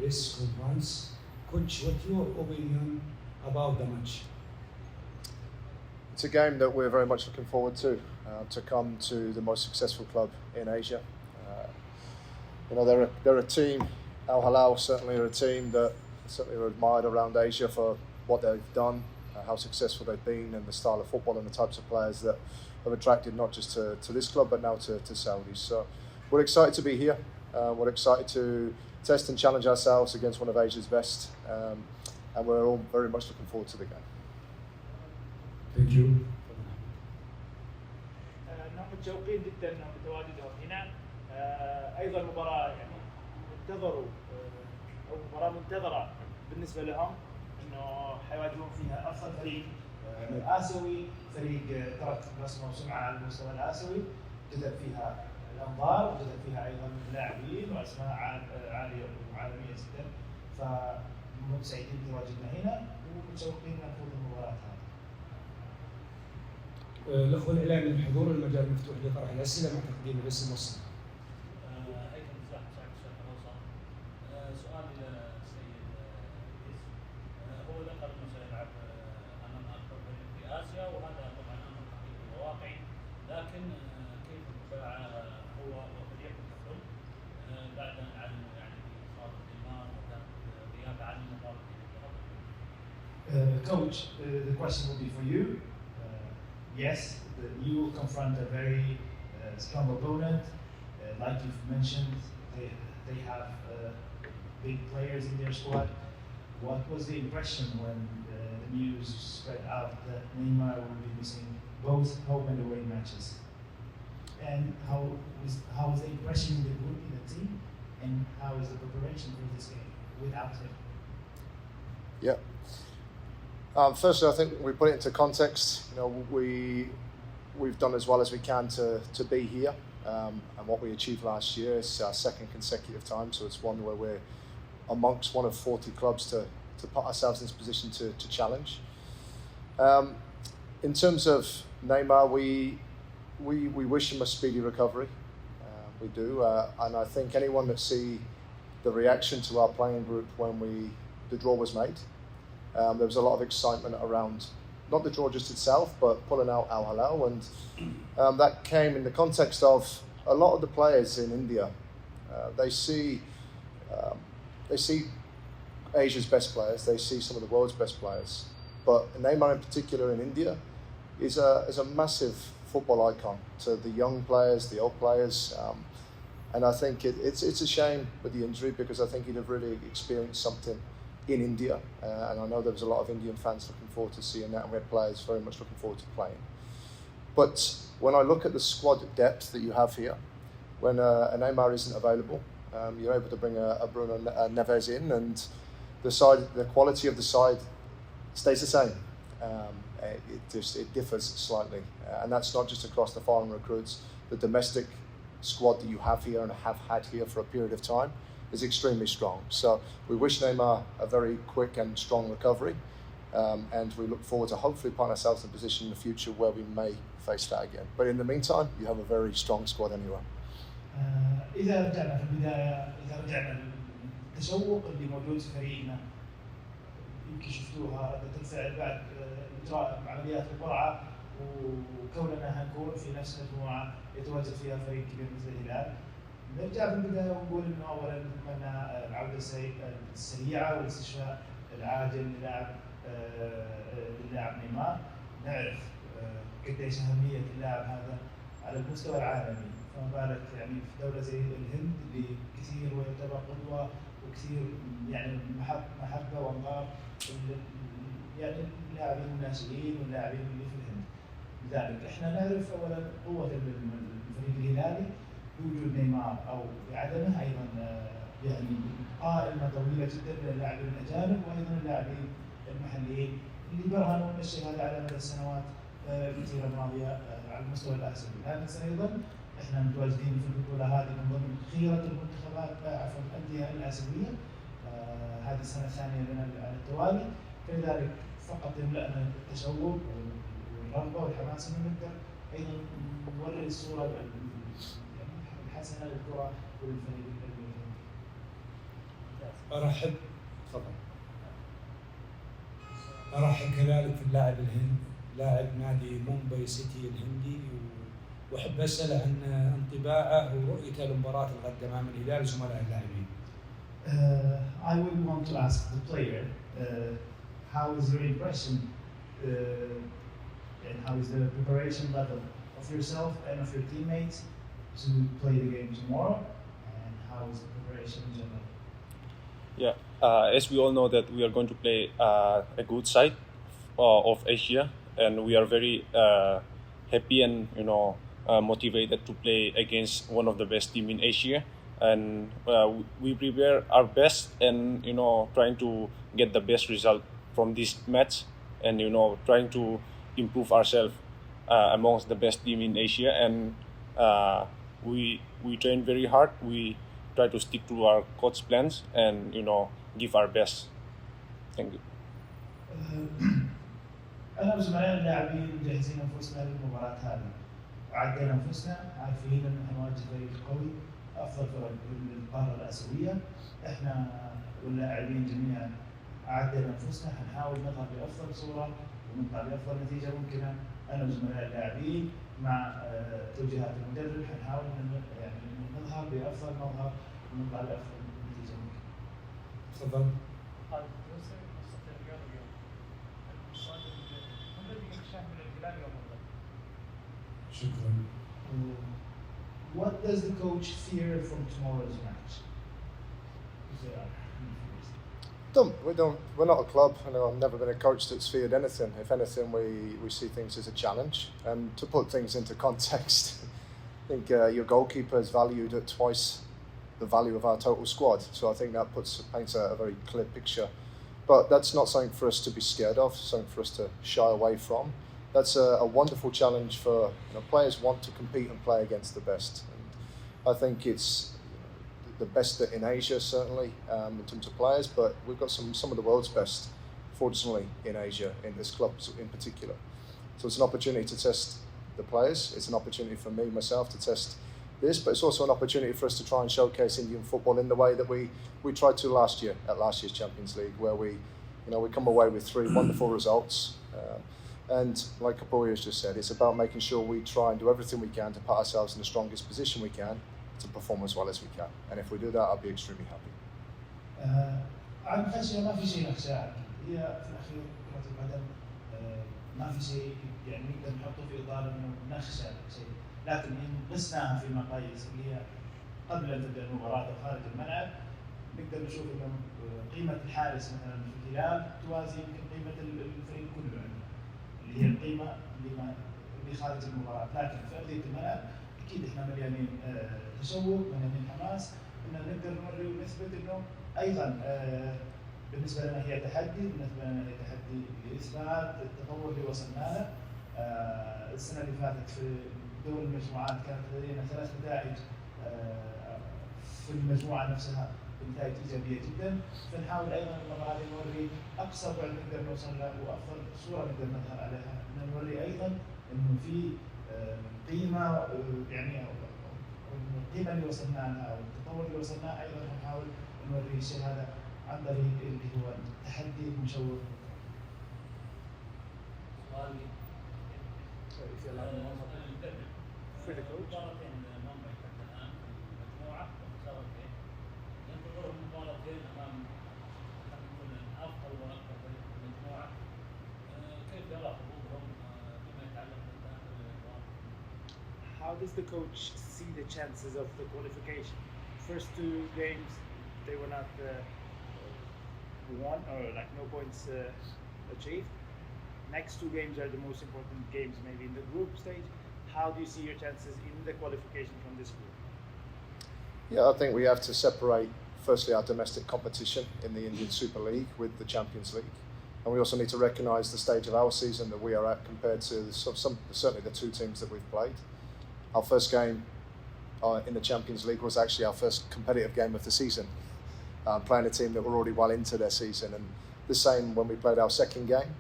press conference. Coach, what's your opinion about the match? It's a game that we're very much looking forward to come to the most successful club in Asia. They're a team, Al Hilal certainly are a team that certainly are admired around Asia for what they've done, how successful they've been, and the style of football and the types of players that have attracted not just to this club but now to Saudis. So we're excited to be here. We're excited to test and challenge ourselves against one of Asia's best, and we're all very much looking forward to the game. Thank you. نحن متشوقين جدا بتواجدهم هنا. ايضا مباراه يعني انتظروا او مباراه منتظره بالنسبه لهم انه حيواجهون فيها افضل فريق اسيوي، فريق ترك بصمه وسمعه على المستوى الاسيوي، جذب فيها الانظار وجذب فيها ايضا لاعبين واسماء عاليه وعالميه جدا. فمسعدين بتواجدنا هنا ومتشوقين نفوز المباراه هذه. الأخوة الإعلام الحضور المجال مفتوح لطرح الأسئلة مع تقديم الاسم والصنف. هيثم مصباح مساعد الشيخ الأوسط. سؤال للسيد إدريس. هو ذكر أنه سيلعب أمام أكبر فريق في آسيا، وهذا طبعا أمر حقيقي وواقعي، لكن كيف هو وفريقه ككل بعد أن أعلنوا يعني بإصابة نيمار وكانت غياب عن المباراة. Coach, the question will be for you. Yes, you will confront a very strong opponent. Like you've mentioned, they have big players in their squad. What was the impression when the news spread out that Neymar will be missing both home and away matches? And how is the impression in the group, in the team, and how is the preparation for this game without him? Yeah. Firstly, I think we put it into context. We've done as well as we can to be here, and what we achieved last year is our second consecutive time. So it's one where we're amongst one of 40 clubs to put ourselves in this position to challenge. In terms of Neymar, we wish him a speedy recovery. We do, and I think anyone that see the reaction to our playing group when the draw was made. There was a lot of excitement around not the draw just itself, but pulling out Al Hilal, and that came in the context of a lot of the players in India. They see Asia's best players. They see some of the world's best players, but Neymar in particular in India is a massive football icon to the young players, the old players, and I think it's a shame with the injury, because I think he'd have really experienced something in India, and I know there was a lot of Indian fans looking forward to seeing that, and we had players very much looking forward to playing. But when I look at the squad depth that you have here, when a Neymar isn't available, you're able to bring a Bruno Neves in, and the quality of the side stays the same. It differs slightly, and that's not just across the foreign recruits. The domestic squad that you have here and have had here for a period of time is extremely strong. So we wish Neymar a very quick and strong recovery, and we look forward to hopefully putting ourselves in a position in the future where we may face that again. But in the meantime, you have a very strong squad anyway. إذا رجعنا في البداية، إذا رجعنا للتشوق اللي موجود في فريقنا، يمكن شفتوها ردة الفعل بعد إجراء عمليات القرعة، وكوننا هنكون في نفس المجموعة يتواجد فيها فريق كبير مثل الهلال. نرجع في البداية ونقول إنه أولاً نتمنى العودة السريعة والاستشفاء العاجل للاعب نيمار. نعرف قديش أهمية اللاعب هذا على المستوى العالمي، فما بالك يعني في دولة زي الهند اللي كثير ويعتبر قدوة وكثير يعني محبة وانظار يعني اللاعبين الناشئين واللاعبين اللي في الهند. لذلك احنا نعرف أولاً قوة الفريق الهلالي بوجود نيمار او بعدمه، ايضا يعني قائمه طويله جدا من اللاعبين الاجانب وايضا اللاعبين المحليين اللي برهنوا الشيء هذا على مدى السنوات الكثيره الماضيه على المستوى الاسيوي. هذا السنه ايضا احنا متواجدين في البطوله هذه من ضمن خيره المنتخبات عفوا الانديه الاسيويه. هذه السنه الثانيه لنا على التوالي، فلذلك فقط يملأنا التشوق والرغبه والحماس انه نقدر ايضا نوري الصوره الحسنه للكره وللفريق. ارحب تفضل. ارحب كذلك في اللاعب الهند لاعب نادي مومباي سيتي الهندي واحب اساله عن انطباعه ورؤيته لمباراه الغد امام الهلال وزملاء اللاعبين. I would want to ask the player, how is your impression and how is the preparation level of yourself and of your teammates to play the game tomorrow, and how is the preparation in general? Yeah, as we all know that we are going to play a good side of Asia, and we are very happy and motivated to play against one of the best team in Asia. And we prepare our best, and trying to get the best result from this match, and trying to improve ourselves amongst the best team in Asia. And we train very hard. We try to stick to our coach plans and give our best. Thank you. أنا وزملائنا اللاعبين مجهزين أنفسنا للمباراة هذه، وعدينا أنفسنا عارفين إن هنواجه فريق قوي أفضل فرق القارة الآسيوية. إحنا واللاعبين جميعا عدينا أنفسنا، حنحاول نظهر بأفضل صورة ونطلع بأفضل نتيجة ممكنة. أنا وزملاء اللاعبين مع توجيهات المدرب حنحاول نظهر بأفضل مظهر ونطلع بأفضل نتيجة ممكنة. تفضل. شكرا. What does the coach fear from tomorrow's match? We're not a club. I've never been a coach that's feared anything. If anything, we see things as a challenge. And to put things into context, I think your goalkeeper is valued at twice the value of our total squad. So I think that paints a very clear picture. But that's not something for us to be scared of, something for us to shy away from. That's a wonderful challenge for players want to compete and play against the best. And I think it's the best in Asia, certainly, in terms of players, but we've got some of the world's best, fortunately, in Asia, in this club in particular. So it's an opportunity to test the players. It's an opportunity for me, myself, to test this, but it's also an opportunity for us to try and showcase Indian football in the way that we tried to last year at last year's Champions League, where we come away with 3 wonderful results. And like Kapuri has just said, it's about making sure we try and do everything we can to put ourselves in the strongest position we can to perform as well as we can. And if we do that, I'll be extremely happy. عن خشية ما في شيء نخشاه، هي في الأخير كرة القدم ما في شيء نقدر نحطه في إطار إنه نخشى شيء، لكن إن قسناها في مقاييس اللي هي قبل أن تبدأ المباراة أو خارج الملعب، نقدر نشوف إنه قيمة الحارس مثلا في الهلال توازي يمكن قيمة الفريق كله عندنا، اللي هي القيمة اللي خارج المباراة، لكن في أرضية الملعب أكيد إحنا مليانين تشوق، مليانين حماس، إن نقدر نوري ونثبت إنه أيضا بالنسبة لنا هي تحدي، بالنسبة لنا هي تحدي لإثبات التطور اللي وصلنا له. السنة اللي فاتت في دور المجموعات كانت لدينا 3 نتائج في المجموعة نفسها بنتائج إيجابية جدا، فنحاول أيضا المرة هذه نوري أقصى بعد نقدر نوصل له وأفضل صورة نقدر نظهر عليها، إن نوري أيضا إنه في قيمة القيمة اللي وصلنا لها أو التطور اللي وصلنا أيضا نحاول نوري الشيء هذا عن طريق اللي هو التحدي المشوق. في مباراتين مومباي حتى الآن في المجموعة وخسارتين، ينتظرهم مباراتين أمام خلينا نقول أفضل وأكبر فريق في المجموعة، كيف يرى حظوظهم فيما يتعلق بالتأهل للأدوار؟ How does the coach see the chances of the qualification? First 2 games, they were not won or like no points achieved. Next 2 games are the most important games, maybe in the group stage. How do you see your chances in the qualification from this group? Yeah, I think we have to separate firstly our domestic competition in the Indian Super League with the Champions League, and we also need to recognise the stage of our season that we are at compared to certainly the 2 teams that we've played. Our first game in the Champions League was actually our first competitive game of the season, playing a team that were already well into their season, and the same when we played our second game.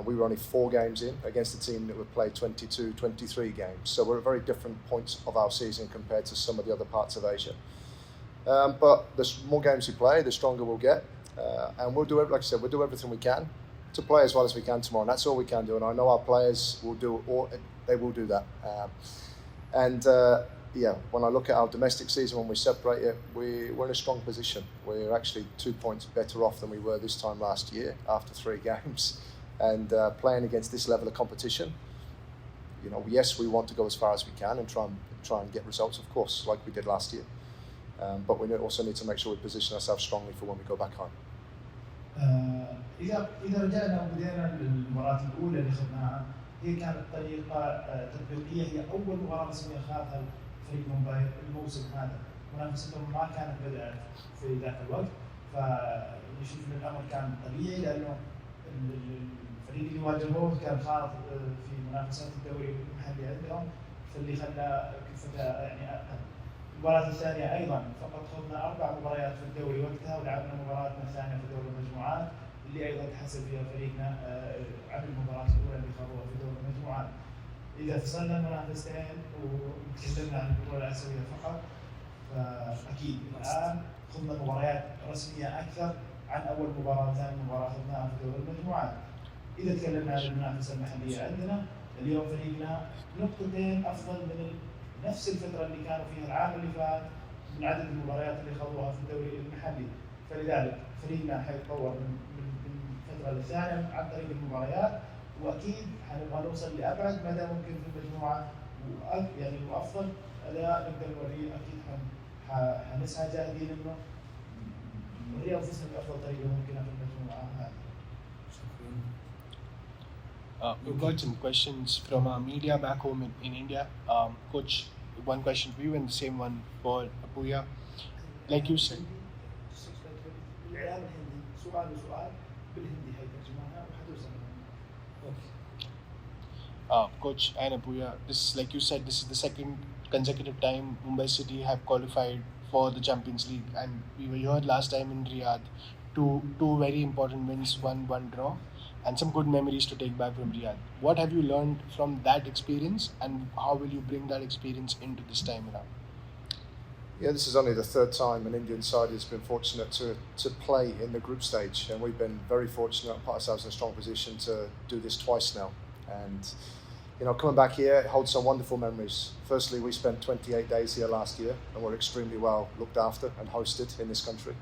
We were only 4 games in against a team that would play 22, 23 games. So we're at very different points of our season compared to some of the other parts of Asia. But the more games we play, the stronger we'll get, and we'll do it. Like I said, we'll do everything we can to play as well as we can tomorrow, and that's all we can do. And I know our players will do, or they will do that. When I look at our domestic season, when we separate it, we're in a strong position. We're actually 2 points better off than we were this time last year after 3 games, and playing against this level of competition. Yes, we want to go as far as we can and try and get results, of course, like we did last year. But we also need to make sure we position ourselves strongly for when we go back home. إذا رجعنا وبدينا المباراة الأولى اللي أخذناها، هي كانت طريقة تطبيقية، هي أول مباراة رسمية أخذها فريق مومباي الموسم هذا. منافستهم ما كانت بدأت في ذاك الوقت، فنشوف ان الامر كان طبيعي لانه الفريق اللي واجهوه كان خاض في منافسات الدوري المحلي عندهم، فاللي خلى كلفته يعني اقل. المباراة الثانية ايضا فقط خضنا 4 مباريات في الدوري وقتها، ولعبنا مباراتنا الثانية في دوري المجموعات اللي ايضا تحسب فيها فريقنا عن المباراة الاولى اللي خاضوها في دوري المجموعات. إذا فصلنا المنافستين وتكلمنا عن البطولة الآسيوية فقط، فأكيد الآن خضنا مباريات رسمية أكثر عن أول مباراة ثاني مباراة خضناها في دوري المجموعات. إذا تكلمنا عن المنافسة المحلية عندنا، اليوم فريقنا 2 نقطتين أفضل من نفس الفترة اللي كانوا فيها العام اللي فات من عدد المباريات اللي خضوها في الدوري المحلي، فلذلك فريقنا حيتطور من فترة للثانية عن طريق المباريات، واكيد حنبغى نوصل لابعد مدى ممكن في المجموعه، وافضل اداء نقدر نوريه. اكيد حنسعى جاهدين انه نوري انفسنا بافضل طريقه ممكنه في المجموعه هذه. We've got some questions from our media back home in India. Coach, one question for you and the same one for Apuya. Like you said. الإعلام الهندي سؤال بالهندي حيترجمونها وحتوصل. Coach and Apuya, this, like you said, this is the second consecutive time Mumbai City have qualified for the Champions League, and we were here last time in Riyadh. Two very important wins, one draw, and some good memories to take back from Riyadh. What have you learned from that experience, and how will you bring that experience into this time around? Yeah, this is only the 3rd time an Indian side has been fortunate to play in the group stage, and we've been very fortunate and put ourselves in a strong position to do this twice now. And coming back here, it holds some wonderful memories. Firstly, we spent 28 days here last year, and we're extremely well looked after and hosted in this country.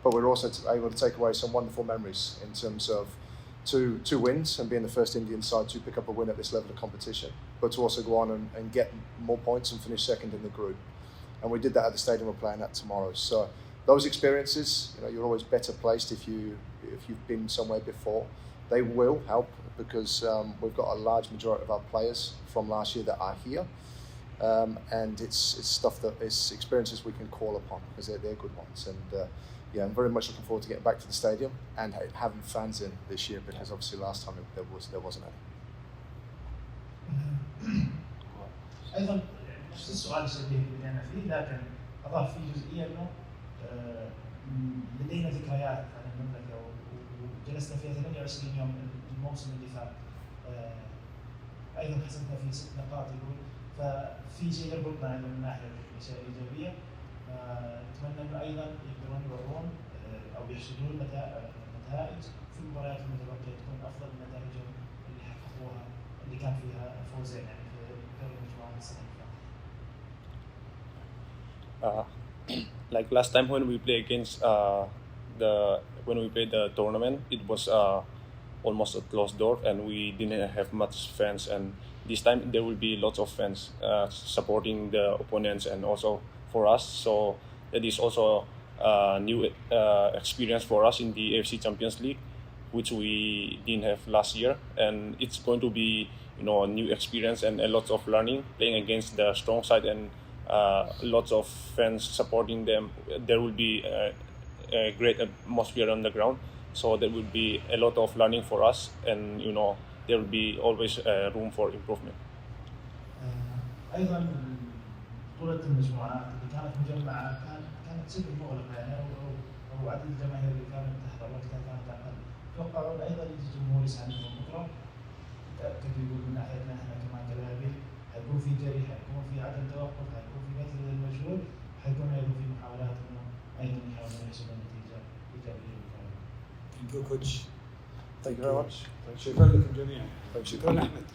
But we're also able to take away some wonderful memories in terms of two wins and being the first Indian side to pick up a win at this level of competition, but to also go on and get more points and finish second in the group. And we did that at the stadium we're playing at tomorrow. So those experiences, you're always better placed if you've been somewhere before. They will help because we've got a large majority of our players from last year that are here, and it's stuff it's experiences we can call upon because they're good ones. And I'm very much looking forward to getting back to the stadium and having fans in this year because obviously last time there wasn't any. ايضا نفس السؤال اللي بدينا فيه، لكن اضاف فيه جزئيه انه لدينا ذكريات عن المملكه وجلسنا فيها 28 يوم الموسم اللي فات. ايضا حسبنا فيه 6 نقاط يقول، ففي شيء يربطنا من ناحيه الاشياء الايجابيه. نتمنى انه ايضا يقدرون يورون او يحصدون نتائج في المباريات المتبقيه تكون افضل من نتائجهم اللي حققوها اللي كان فيها فوزين يعني في دوري المجموعات السنه اللي فاتت. Like last time when we played against when we played the tournament, it was almost a closed door and we didn't have much fans, and this time there will be lots of fans supporting the opponents and also for us, so that is also a new experience for us in the AFC Champions League, which we didn't have last year, and it's going to be a new experience and a lot of learning playing against the strong side and lots of fans supporting them. There will be a great atmosphere on the ground, so there will be a lot of learning for us, and there will be always room for improvement. ايضا بطولة المجموعات اللي كانت مجمعة كانت شبه مغلقة يعني او عدد الجماهير اللي كانت تحضر وقتها كانت اقل. توقعون ايضا يجي جمهور يساندهم بكره. متأكد يقول من ناحيتنا احنا كمان كلاعبين حيكون في جري، حيكون في عدم توقف، حيكون في بذل للمجهود، حيكون ايضا في محاولات انه ايضا نحاول نحصل على نتيجه ايجابيه بالفعل. Thank you, coach. Thank you very much. شكرا لكم جميعا. Thank you. شكرا احمد.